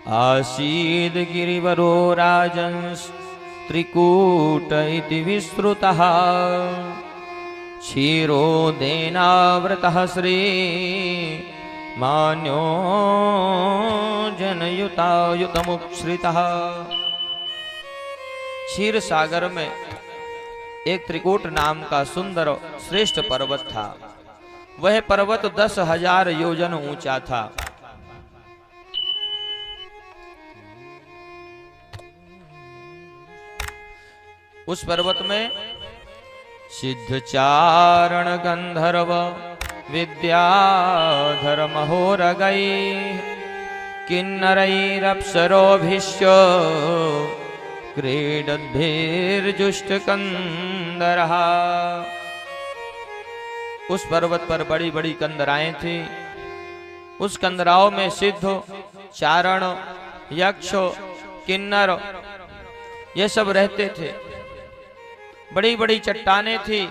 आसीद गिरिवरो राजंस्त्रिकूट इति विस्तृतः क्षीरोदेनावृतः श्री मान्यो जनयुतायुतमुच्छ्रितः। क्षीर सागर में एक त्रिकूट नाम का सुंदर श्रेष्ठ पर्वत था। वह पर्वत 10,000 योजन ऊंचा था। उस पर्वत में सिद्धचारण गंधर्व विद्याधर महोरगै किन्नरैरप्सरोभिश्च क्रीडद्भिर्जुष्टकंदरः। उस पर्वत पर बड़ी बड़ी कंदराएं थी। उस कंदराओं में सिद्ध, चारण, यक्ष, किन्नर ये सब रहते थे। बड़ी बड़ी चट्टानें थी।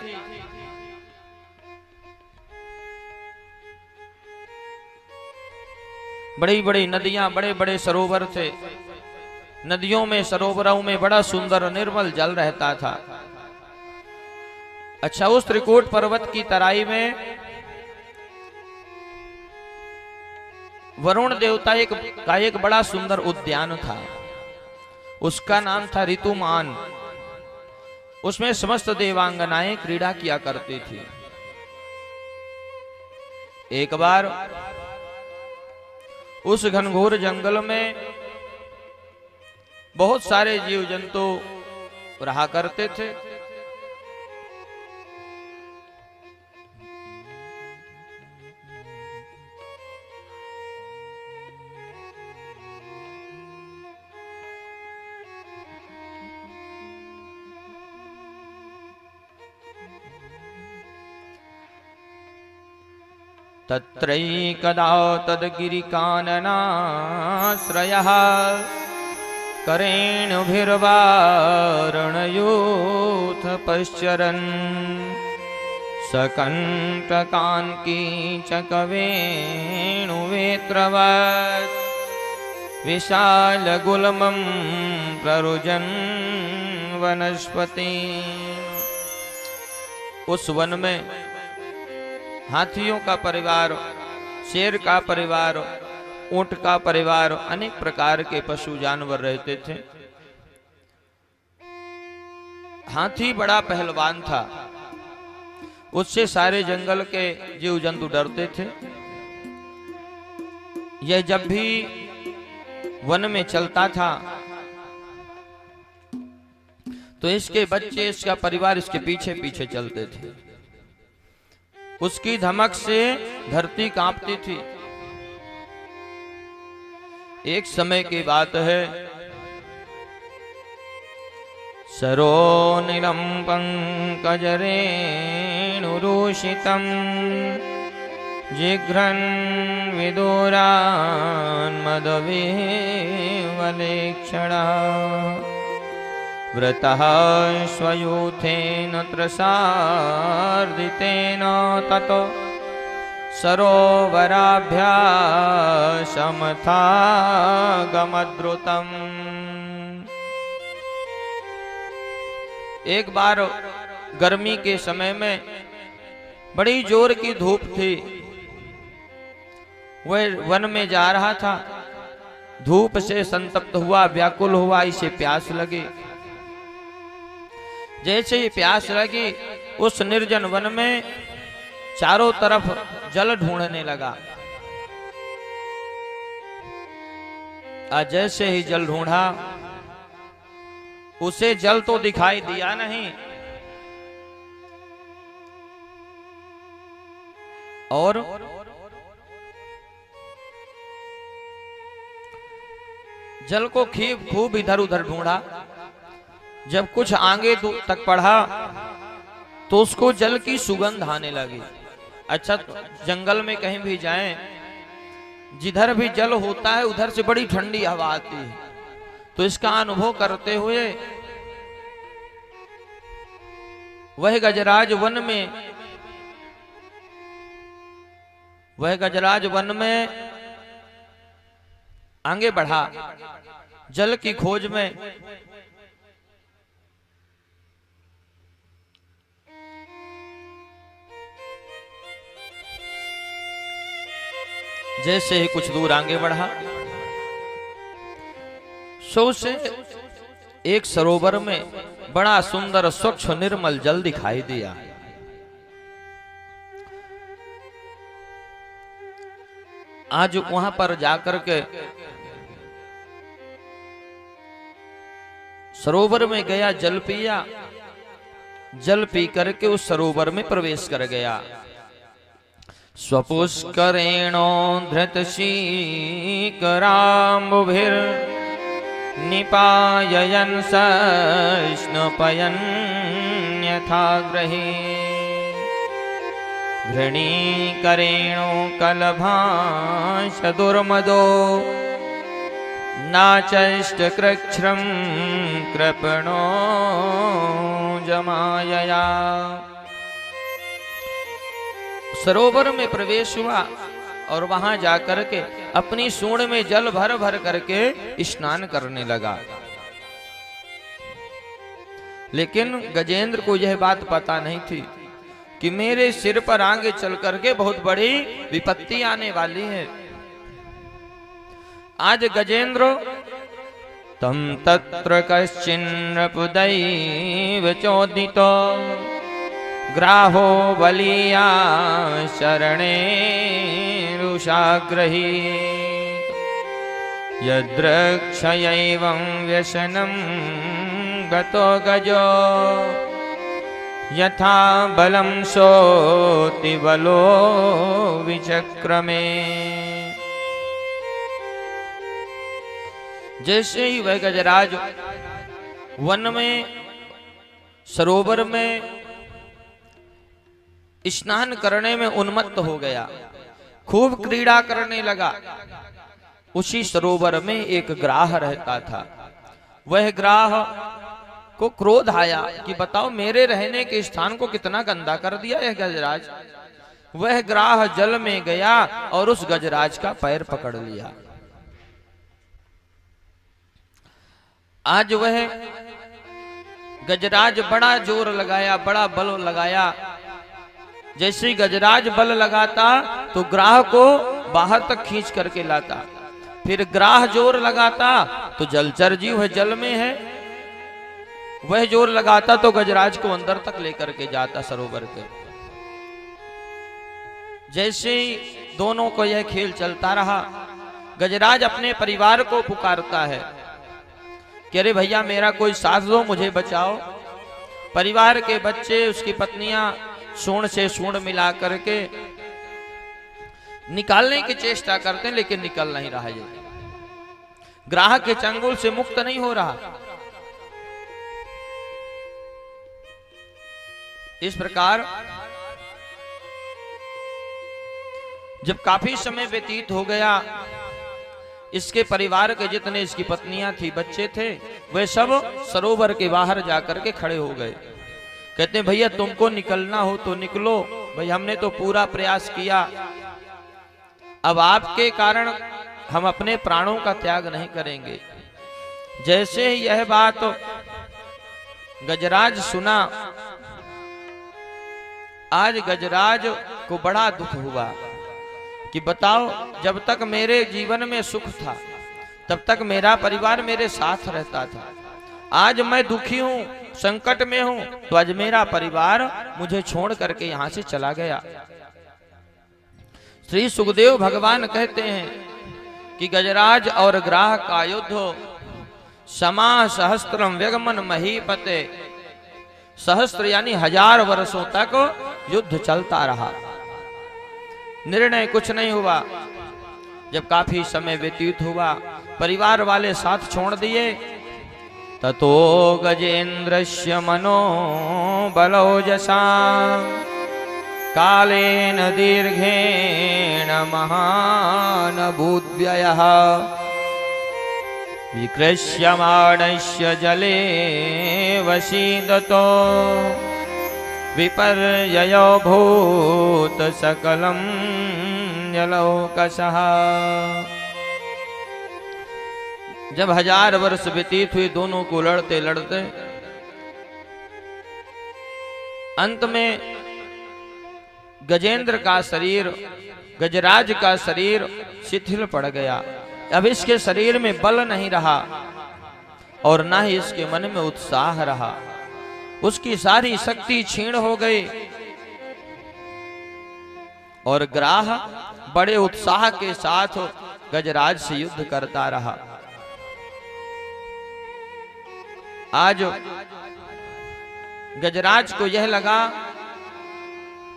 बड़ी बड़ी नदियां, बड़े बड़े सरोवर थे। नदियों में, सरोवरों में बड़ा सुंदर निर्मल जल रहता था। अच्छा, उस त्रिकूट पर्वत की तराई में वरुण देवता का एक बड़ा सुंदर उद्यान था। उसका नाम था ऋतुमान। उसमें समस्त देवांगनाएं क्रीड़ा किया करती थी। एक बार उस घनघोर जंगल में बहुत सारे जीव जंतु रहा करते थे। तत्रैकदा तद्गिरिकाननाश्रयः करेणुभिर्वारणयूथ पश्चरन् सकण्टकान् कीचकवेणुवेत्रवत् विशालगुल्मं प्ररुजन् वनस्पति। उस वन में हाथियों का परिवार, शेर का परिवार, ऊंट का परिवार, अनेक प्रकार के पशु जानवर रहते थे। हाथी बड़ा पहलवान था। उससे सारे जंगल के जीव जंतु डरते थे। यह जब भी वन में चलता था तो इसके बच्चे, इसका परिवार इसके पीछे पीछे चलते थे। उसकी धमक से धरती कांपती थी। एक समय की बात है, सरोनिलं पंकजरेणुरूषितं जिघ्रन् विदुरान् मदविवलेक्षणः वृतः स्वयूथेन त्रसार्दितेन ततो सरोवराभ्यासमथागमद्रुतम्। एक बार गर्मी के समय में बड़ी जोर की धूप थी। वह वन में जा रहा था। धूप से संतप्त हुआ, व्याकुल हुआ, इसे प्यास लगी। जैसे ही प्यास लगी, उस निर्जन वन में चारों तरफ जल ढूंढने लगा। जैसे ही जल ढूंढा, उसे जल तो दिखाई दिया नहीं, और जल को खूब इधर उधर ढूंढा। जब कुछ आगे तक पढ़ा तो उसको जल की सुगंध आने लगी। अच्छा, जंगल में कहीं भी जाएं, जिधर भी जल होता है उधर से बड़ी ठंडी हवा आती है। तो इसका अनुभव करते हुए वह गजराज वन में आगे बढ़ा जल की खोज में। जैसे ही कुछ दूर आगे बढ़ा, सो से एक सरोवर में बड़ा सुंदर स्वच्छ निर्मल जल दिखाई दिया। आज वहां पर जाकर के सरोवर में गया, जल पिया, जल पी करके उस सरोवर में प्रवेश कर गया। स्वपुष्करेणो धृत शीकराम्बुभिर निपाययन् स्नपयन् यथाग्रहे घृणीकरेणो कलभांश दुर्मदो नाचष्टकृच्छ्रं कृपणो जमायया। सरोवर में प्रवेश हुआ और वहां जाकर के अपनी सूंड में जल भर भर करके स्नान करने लगा। लेकिन गजेंद्र को यह बात पता नहीं थी कि मेरे सिर पर आगे चल करके बहुत बड़ी विपत्ति आने वाली है। आज गजेंद्र तम तत्र कश्चिन्नपुदैव चोदितो ग्राहो बलिया शरणे रुषाग्रही यद्रक्षयैवं व्यसनं गतो गजो यथा बलं सोति बलो विचक्रमे। जैसे ही वह गजराज वन में सरोवर में स्नान करने में उन्मत्त हो गया, खूब क्रीड़ा करने लगा। उसी सरोवर में एक ग्राह रहता था। वह ग्राह को क्रोध आया कि बताओ मेरे रहने के स्थान को कितना गंदा कर दिया यह गजराज। वह ग्राह जल में गया और उस गजराज का पैर पकड़ लिया। आज वह गजराज बड़ा जोर लगाया, बड़ा बल लगाया। जैसे ही गजराज बल लगाता तो ग्राह को बाहर तक खींच करके लाता, फिर ग्राह जोर लगाता तो जलचर जीव है, जल में है, वह जोर लगाता तो गजराज को अंदर तक लेकर के जाता सरोवर के। जैसे ही दोनों को यह खेल चलता रहा, गजराज अपने परिवार को पुकारता है कि अरे भैया मेरा कोई साथ दो, मुझे बचाओ। परिवार के बच्चे, उसकी पत्नियां सूंड से सूंड मिला करके निकालने की चेष्टा करते हैं, लेकिन निकल नहीं रहा है। ग्राह के चंगुल से मुक्त नहीं हो रहा। इस प्रकार जब काफी समय व्यतीत हो गया, इसके परिवार के जितने इसकी पत्नियां थी, बच्चे थे, वे सब सरोवर के बाहर जाकर के खड़े हो गए। कहते हैं भैया तुमको निकलना हो तो निकलो, भाई हमने तो पूरा प्रयास किया, अब आपके कारण हम अपने प्राणों का त्याग नहीं करेंगे। जैसे ही यह बात गजराज सुना, आज गजराज को बड़ा दुख हुआ कि बताओ जब तक मेरे जीवन में सुख था तब तक मेरा परिवार मेरे साथ रहता था, आज मैं दुखी हूं, संकट में हूं, तो आज मेरा परिवार मुझे छोड़ करके यहां से चला गया। श्री सुखदेव भगवान कहते हैं कि गजराज और ग्राह का युद्ध समा सहस्त्रम व्यगमन महीपते, सहस्त्र यानी 1000 वर्षों तक युद्ध चलता रहा, निर्णय कुछ नहीं हुआ। जब काफी समय व्यतीत हुआ, परिवार वाले साथ छोड़ दिए, ततो गजेन्द्रस्य मनो बलौजसा कालेन दीर्घेण महान भूद्व्ययः विकृष्यमाणस्य जले वसीदतो विपर्ययो भूत सकलं जलौकसः। जब 1000 वर्ष व्यतीत हुए दोनों को लड़ते लड़ते अंत में गजेंद्र का शरीर, गजराज का शरीर शिथिल पड़ गया। अब इसके शरीर में बल नहीं रहा और ना ही इसके मन में उत्साह रहा। उसकी सारी शक्ति क्षीण हो गई और ग्राह बड़े उत्साह के साथ गजराज से युद्ध करता रहा। आज गजराज को यह लगा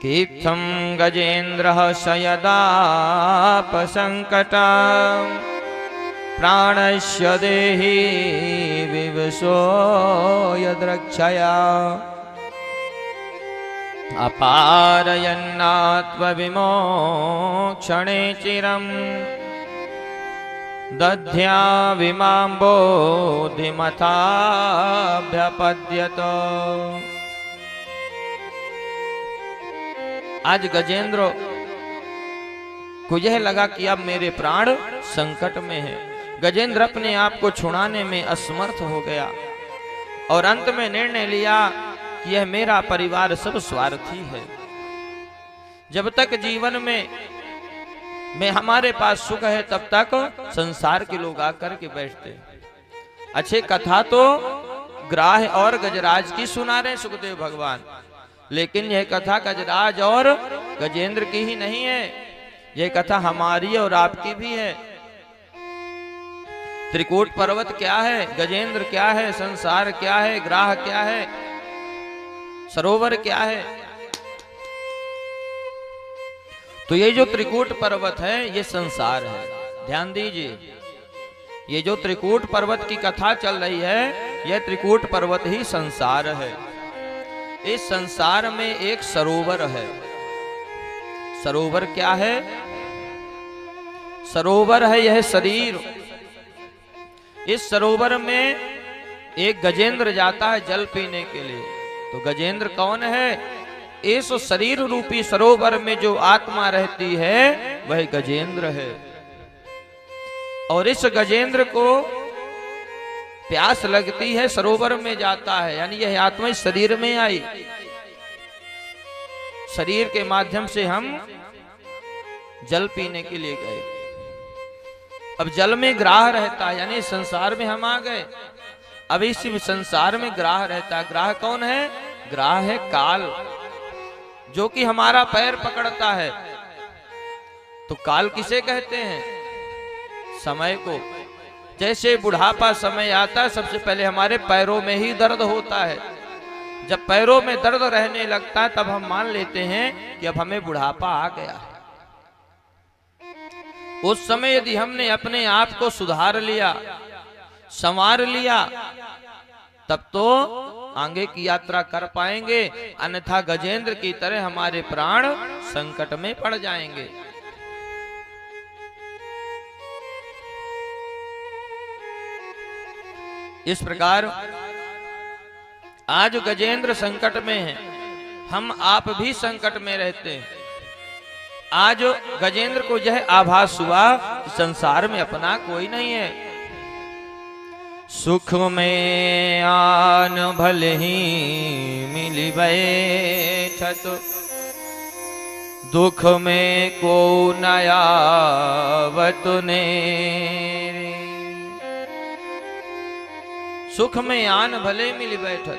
कि इत्थं गजेन्द्रः सयदाप संकटं प्राणस्य देहि विवशो यद्रक्षया अपारयन्नात्मविमोक्षणे चिरं दध्याविमां बोधिमथाभ्यपद्यत। आज गजेंद्र को यह लगा कि अब मेरे प्राण संकट में हैं। गजेंद्र अपने आप को छुड़ाने में असमर्थ हो गया और अंत में निर्णय लिया कि यह मेरा परिवार सब स्वार्थी है। जब तक जीवन में हमारे पास सुख है तब तक संसार के लोग आकर के बैठते। अच्छे कथा तो ग्राह और गजराज की सुना रहे सुखदेव भगवान, लेकिन यह कथा गजराज और गजेंद्र की ही नहीं है, यह कथा हमारी और आपकी भी है। त्रिकूट पर्वत क्या है, गजेंद्र क्या है, संसार क्या है, ग्राह क्या है, सरोवर क्या है। तो ये जो त्रिकूट पर्वत है ये संसार है। ध्यान दीजिए, ये जो त्रिकूट पर्वत की कथा चल रही है यह त्रिकूट पर्वत ही संसार है। इस संसार में एक सरोवर है। सरोवर क्या है? सरोवर है यह शरीर। इस सरोवर में एक गजेंद्र जाता है जल पीने के लिए। तो गजेंद्र कौन है? इस शरीर रूपी सरोवर में जो आत्मा रहती है वह गजेंद्र है। और इस गजेंद्र को प्यास लगती है, सरोवर में जाता है, यानी यह आत्मा इस शरीर में आई। शरीर के माध्यम से हम जल पीने के लिए गए। अब जल में ग्राह रहता है, यानी संसार में हम आ गए। अब इस संसार में ग्राह रहता है। ग्राह कौन है? ग्राह है काल, जो कि हमारा पैर पकड़ता है। तो काल किसे कहते हैं? समय को। जैसे बुढ़ापा समय आता है, सबसे पहले हमारे पैरों में ही दर्द होता है। जब पैरों में दर्द रहने लगता है तब हम मान लेते हैं कि अब हमें बुढ़ापा आ गया है। उस समय यदि हमने अपने आप को सुधार लिया, संवार लिया, तब तो आगे की यात्रा कर पाएंगे, अन्यथा गजेंद्र की तरह हमारे प्राण संकट में पड़ जाएंगे। इस प्रकार आज गजेंद्र संकट में है, हम आप भी संकट में रहते हैं। आज गजेंद्र को यह आभास हुआ कि संसार में अपना कोई नहीं है। सुख में आन भले ही मिली बैठत, दुख में को नया वतने। सुख में आन भले मिली बैठत,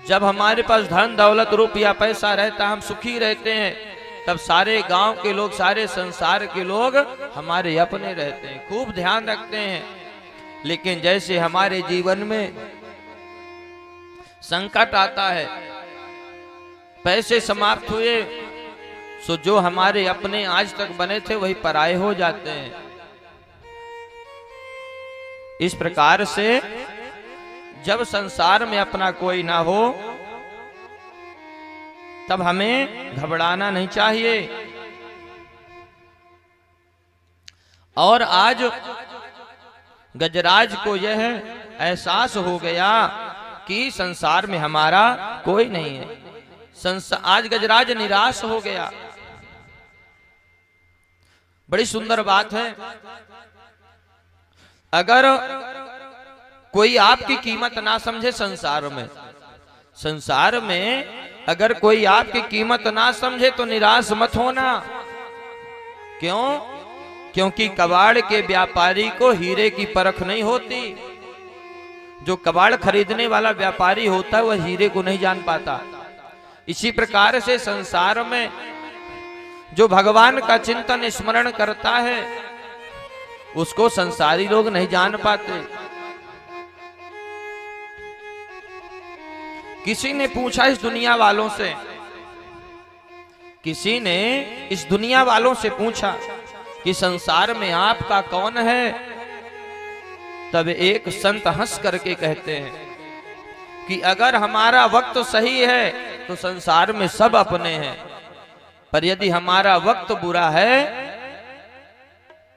जब हमारे पास धन दौलत रुपया पैसा रहता, हम सुखी रहते हैं, तब सारे गांव के लोग, सारे संसार के लोग हमारे अपने रहते हैं, खूब ध्यान रखते हैं। लेकिन जैसे हमारे जीवन में संकट आता है, पैसे समाप्त हुए, सो जो हमारे अपने आज तक बने थे वही पराये हो जाते हैं। इस प्रकार से जब संसार में अपना कोई ना हो तब हमें घबराना नहीं चाहिए। और आज गजराज को यह एहसास हो गया कि संसार में हमारा कोई नहीं है। आज गजराज निराश हो गया। बड़ी सुंदर बात है, अगर कोई आपकी कीमत ना समझे संसार में अगर कोई आपकी कीमत ना समझे तो निराश मत होना। क्यों? क्योंकि कबाड़ के व्यापारी को हीरे की परख नहीं होती। जो कबाड़ खरीदने वाला व्यापारी होता है वह हीरे को नहीं जान पाता। इसी प्रकार से संसार में जो भगवान का चिंतन स्मरण करता है उसको संसारी लोग नहीं जान पाते। किसी ने पूछा इस दुनिया वालों से पूछा कि संसार में आपका कौन है? तब एक संत हंस करके कहते हैं कि अगर हमारा वक्त सही है तो संसार में सब अपने हैं, पर यदि हमारा वक्त बुरा है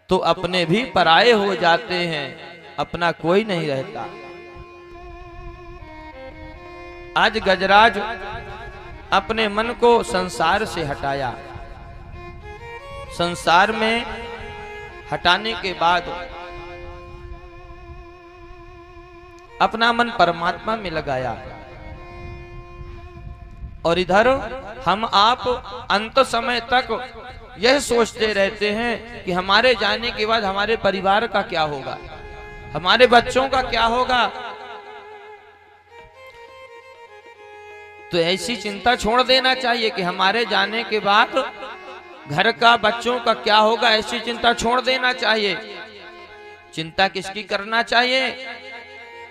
तो अपने भी पराये हो जाते हैं, अपना कोई नहीं रहता। आज गजराज अपने मन को संसार से हटाया। संसार में हटाने के बाद अपना मन परमात्मा में लगाया। और इधर हम आप अंत समय तक यह सोचते रहते हैं कि हमारे जाने के बाद हमारे परिवार का क्या होगा, हमारे बच्चों का क्या होगा। तो ऐसी चिंता छोड़ देना चाहिए कि हमारे जाने के बाद घर का बच्चों का क्या होगा, ऐसी चिंता छोड़ देना चाहिए। चिंता किसकी करना चाहिए?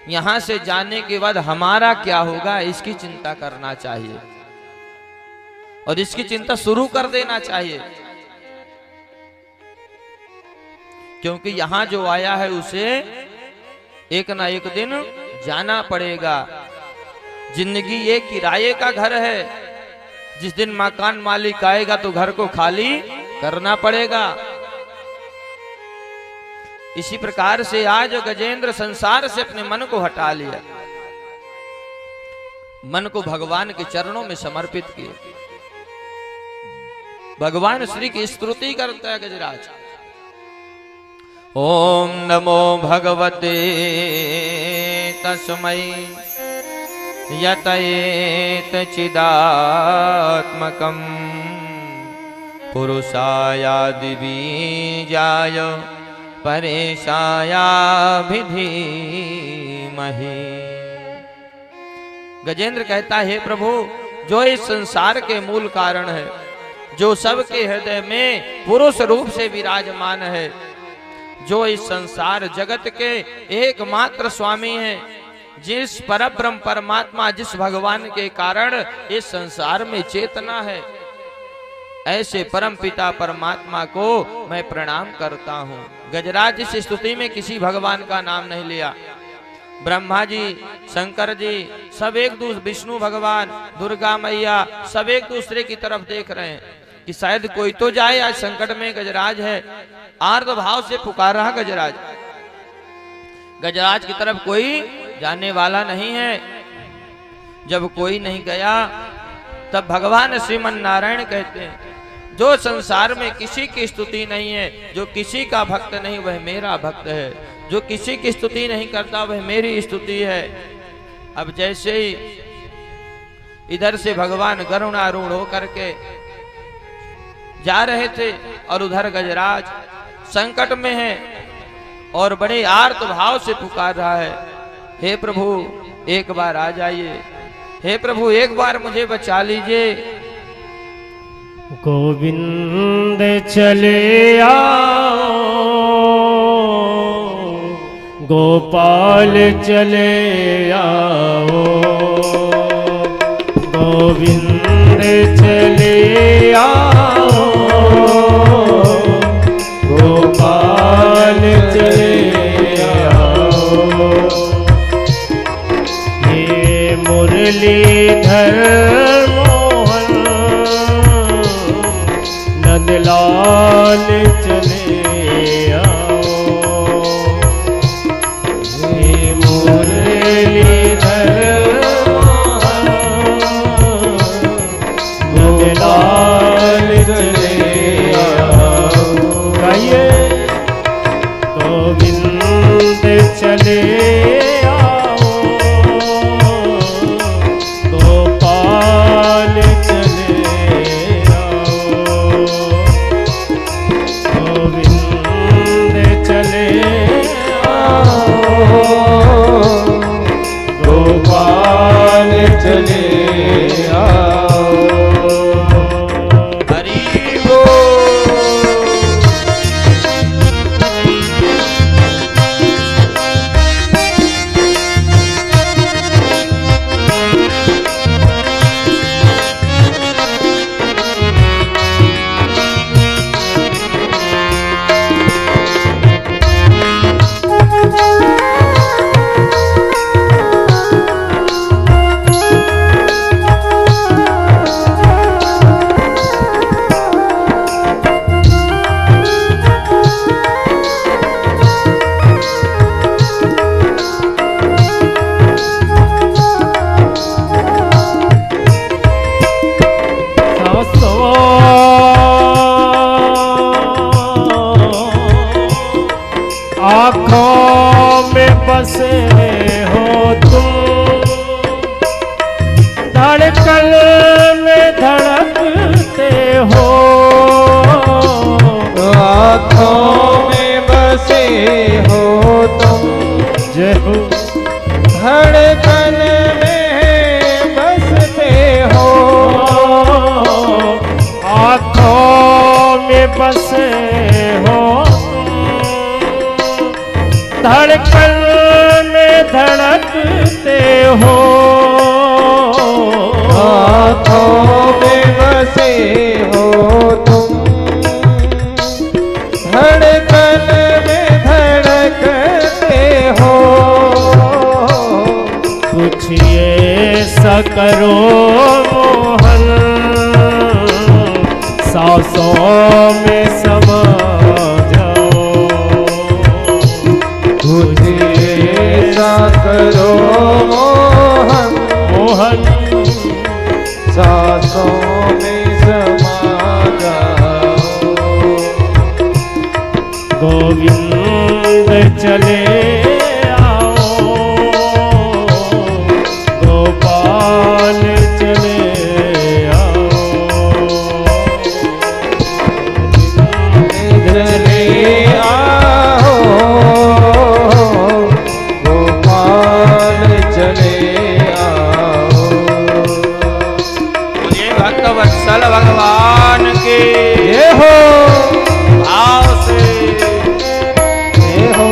यहां से जाने के बाद हमारा क्या होगा इसकी चिंता करना चाहिए और इसकी चिंता शुरू कर देना चाहिए। क्योंकि यहां जो आया है उसे एक ना एक दिन जाना पड़ेगा। जिंदगी ये किराए का घर है। जिस दिन मकान मालिक आएगा तो घर को खाली करना पड़ेगा। इसी प्रकार से आज गजेंद्र संसार से अपने मन को हटा लिया, मन को भगवान के चरणों में समर्पित किए। भगवान श्री की स्तुति करता है गजराज। ओम नमो भगवते तस्मै यतएत चिदात्मकं पुरुषायादि बीजाय परेशायाभिधीमहि। गजेंद्र कहता है, हे प्रभु, जो इस संसार के मूल कारण है, जो सबके हृदय में पुरुष रूप से विराजमान है, जो इस संसार जगत के एकमात्र स्वामी हैं, जिस परब्रह्म परमात्मा, जिस भगवान के कारण इस संसार में चेतना है, ऐसे परम पिता परमात्मा को मैं प्रणाम करता हूँ। गजराज इस स्तुति में किसी भगवान का नाम नहीं लिया। ब्रह्मा जी, शंकर जी सब एक दूसरे, विष्णु भगवान, दुर्गा मैया सब एक दूसरे की तरफ देख रहे हैं कि शायद कोई तो जाए। आज संकट में गजराज है, आर्त भाव से पुकार रहा गजराज। गजराज की तरफ कोई जाने वाला नहीं है। जब कोई नहीं गया तब भगवान श्रीमन नारायण कहते हैं, जो संसार में किसी की स्तुति नहीं है, जो किसी का भक्त नहीं वह मेरा भक्त है, जो किसी की स्तुति नहीं करता वह मेरी स्तुति है। अब जैसे ही इधर से भगवान गरुणारूढ़ होकर के जा रहे थे और उधर गजराज संकट में है और बड़े आर्त भाव से पुकार रहा है, हे प्रभु एक बार आ जाइए, हे प्रभु एक बार मुझे बचा लीजिए। गोविंद चले आओ, गोपाल चले आओ, गोविंद चले आओ, गोपाल चले आओ। ये मुरलीधर नंदलाल चले आओ, हे मुरलीधर नंदलाल चले आओ। गाइए गोविंद आँखों में बसे हो तुम, धड़कन में धड़कते हो। आँखों में बसे हो तुम, जय हो। धड़कन में बसते हो। आँखों में बसे हो, धड़कन में धड़कते हो। आँखों में बसे हो तुम, धड़कन में धड़कते हो। कुछ ऐसा करो मोहन, सांसों में समा जाओ। कुछ ऐसा करो मोहन, मोहन सांसों में समा जाओ। गोविंद चले आओ, गोपाल चले आओ। चले आओ, गोपाल चले आओ। ये भक्त वत्सल भगवान के ये हो, भाव से ये हो।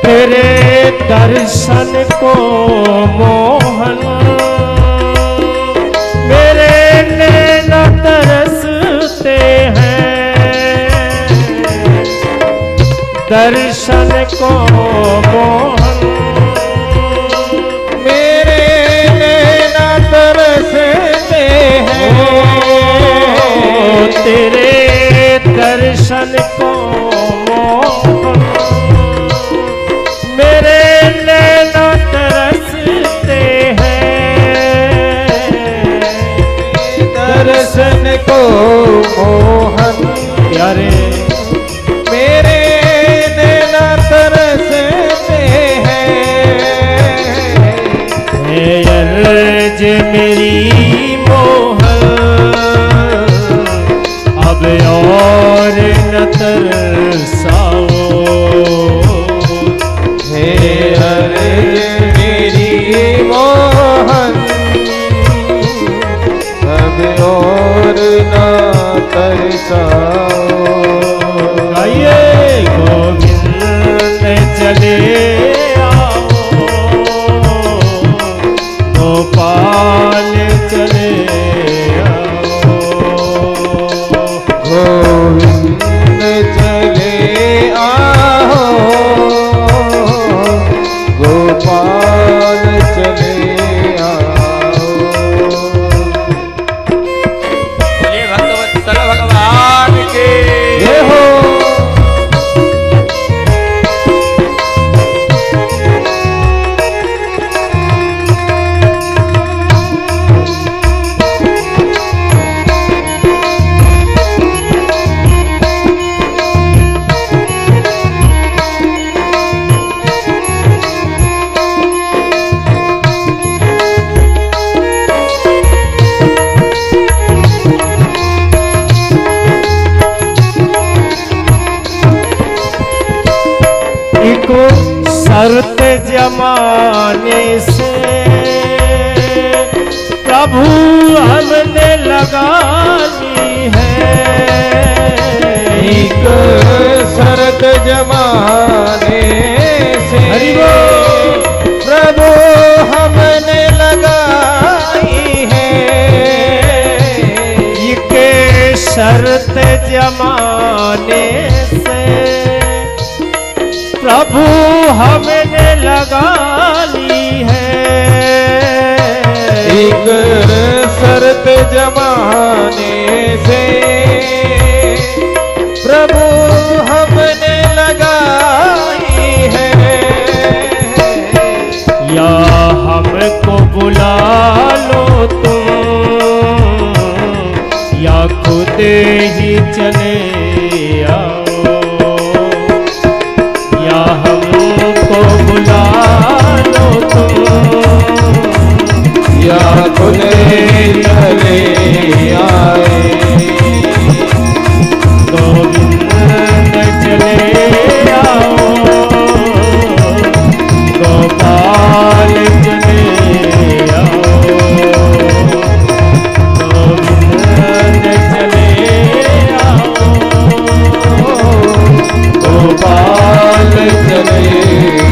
तेरे दर्शन को मोहन, मेरे नैना तरसते हैं। दर्शन को मोहन, मेरे नैना तरसते हैं। तेरे दर्शन को मोहन, मेरे नैना तरसते हैं। दर्शन को मोहन, प्यारे मेरे नैना तरसते हैं। है अर्ज मेरी मोहन, अब और न तरसाओ। हे अर्ज मेरी मोहन, अब और ना तरसाओ। गाइए गोविंद चले आओ, गोपाल चले आओ। गोविंद चले आओ, गोपाल चले आओ। ये भक्त वत्सल भगवान के ये हो, को शर्त जमाने से प्रभु हमने लगानी है। एक शरत जमाने से हरि बोल। प्रभु हमने लगानी जमाने से प्रभु हमने लगा ली है। एक शर्त जमाने से प्रभु हमने लगाई है। या हमको बुला लो तुम या खुद ही चले आओ। या हमको बुला लो तुम या खुद चले आए। गोविंद चले आओ, गोपाल चले आओ, गोविंद चले आओ, गोपाल चले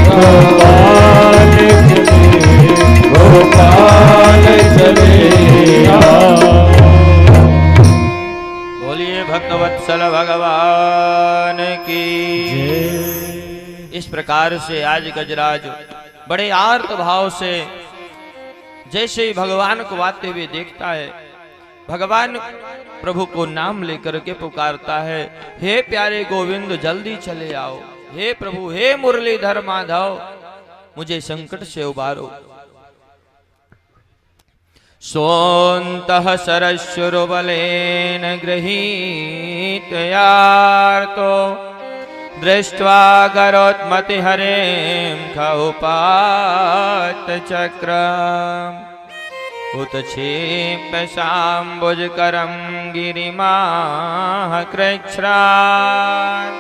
गोपाल चले, गोपाल चले बोलिए भक्तवत्सल भगवान की। इस प्रकार से आज गजराज बड़े आर्त भाव से जैसे ही भगवान को आते हुए देखता है, भगवान प्रभु को नाम लेकर के पुकारता है, हे प्यारे गोविंद जल्दी चले आओ, हे प्रभु, हे मुरलीधर माधव मुझे संकट से उबारो। सोऽन्तः सरश्रुबलेन गृहीत यार्तो दृष्ट्वा करोत्मतिहरें खौपात चक्रम् उत्क्षिप्य शाम्बुजकरं गिरिमाः कृच्छ्रात्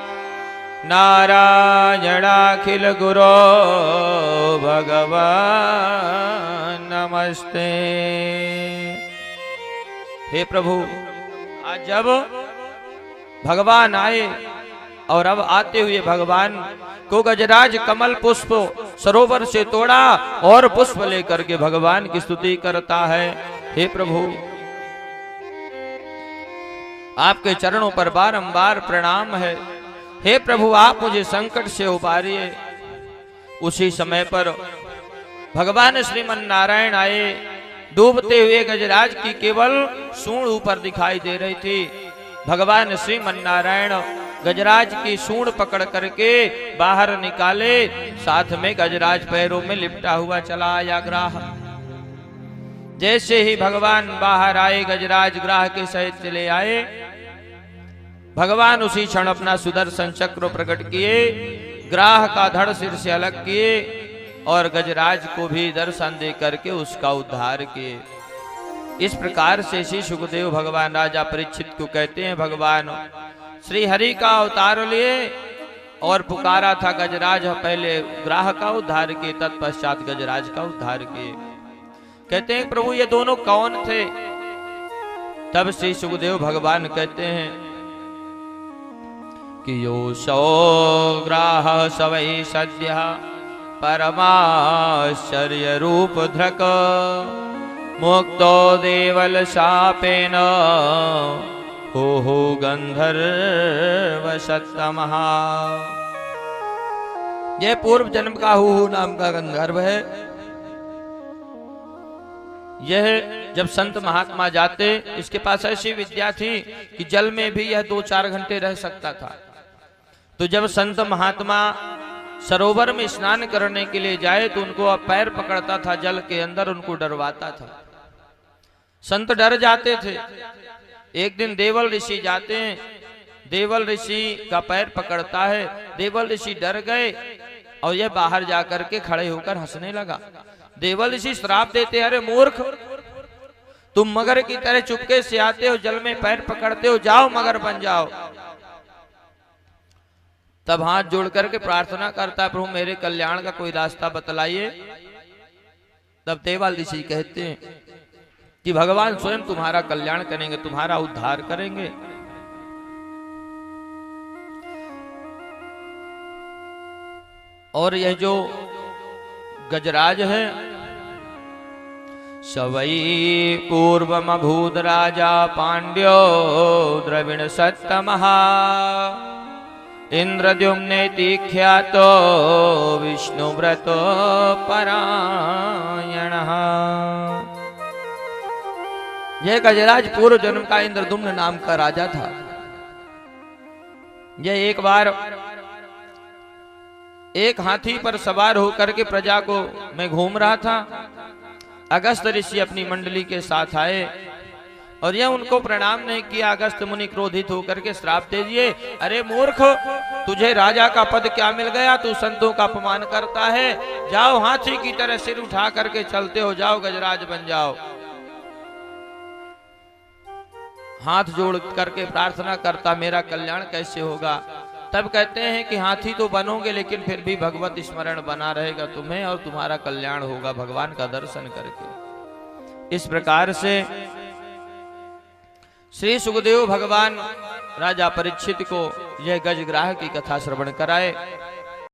नारायणाखिल गुरो भगवान् नमस्ते। हे प्रभु, आज जब भगवान आए और अब आते हुए भगवान को गजराज कमल पुष्प सरोवर से तोड़ा और पुष्प लेकर के भगवान की स्तुति करता है। हे प्रभु, आपके चरणों पर बारंबार प्रणाम है। हे प्रभु, आप मुझे संकट से उबारिए। उसी समय पर भगवान श्रीमन नारायण आए। डूबते हुए गजराज की केवल सूंड ऊपर दिखाई दे रही थी। भगवान श्रीमन नारायण गजराज की सूंड पकड़ करके बाहर निकाले, साथ में गजराज पैरों में लिपटा हुआ चला आया ग्राह। जैसे ही भगवान बाहर आए, गजराज ग्राह के सहित चले आए। भगवान उसी क्षण अपना सुदर्शन चक्र प्रकट किए, ग्राह का धड़ सिर से अलग किए और गजराज को भी दर्शन दे करके उसका उद्धार किए। इस प्रकार से श्री सुखदेव भगवान राजा परीक्षित को कहते हैं, भगवान श्री हरि का अवतार लिए और पुकारा था गजराज, पहले ग्राह का उद्धार किए, तत्पश्चात गजराज का उद्धार किए। कहते हैं प्रभु ये दोनों कौन थे? तब श्री सुखदेव भगवान कहते हैं कि यो सौ ग्राह सवै सद्य परमाश्चर्य रूप धृक मुक्तो देवल शापेन हो गंधर्व सत्तमः। यह पूर्व जन्म का हो नाम का गंधर्व है। यह जब संत महात्मा जाते, इसके पास ऐसी विद्या थी कि जल में भी यह 2-4 घंटे रह सकता था। तो जब संत महात्मा सरोवर में स्नान करने के लिए जाए तो उनको पैर पकड़ता था जल के अंदर, उनको डरवाता था। संत डर जाते थे। एक दिन देवल ऋषि जाते हैं, देवल ऋषि का पैर पकड़ता है, देवल ऋषि डर गए और यह बाहर जाकर के खड़े होकर हंसने लगा। देवल ऋषि श्राप देते, अरे मूर्ख, तुम मगर की तरह चुपके से आते हो, जल में पैर पकड़ते हो, जाओ मगर बन जाओ। तब हाथ जोड़ करके प्रार्थना करता, प्रभु मेरे कल्याण का कोई रास्ता बतलाइए। तब देवल ऋषि कहते हैं कि भगवान स्वयं तुम्हारा कल्याण करेंगे, तुम्हारा उद्धार करेंगे। और यह जो गजराज है सवै पूर्वमभूद राजा पांड्यो द्रविण सत्तमः इंद्रद्युम्नेति ख्यातो विष्णुव्रतो परायणः। यह गजराज पूर्व जन्म का इंद्रद्युम्न नाम का राजा था। यह एक बार एक हाथी पर सवार होकर के प्रजा को मैं घूम रहा था। अगस्त ऋषि अपनी मंडली के साथ आए और यह उनको प्रणाम नहीं किया। अगस्त मुनि क्रोधित होकर के श्राप दे दिए, अरे मूर्ख, तुझे राजा का पद क्या मिल गया, तू संतों का अपमान करता है। जाओ हाथी की तरह सिर उठा करके चलते हो जाओ, गजराज बन जाओ। हाथ जोड़ करके प्रार्थना करता, मेरा कल्याण कैसे होगा। तब कहते हैं कि हाथी तो बनोगे लेकिन फिर भी भगवत स्मरण बना रहेगा तुम्हें और तुम्हारा कल्याण होगा भगवान का दर्शन करके। इस प्रकार से श्री सुखदेव भगवान राजा परीक्षित को यह गजग्राह की कथा श्रवण कराए।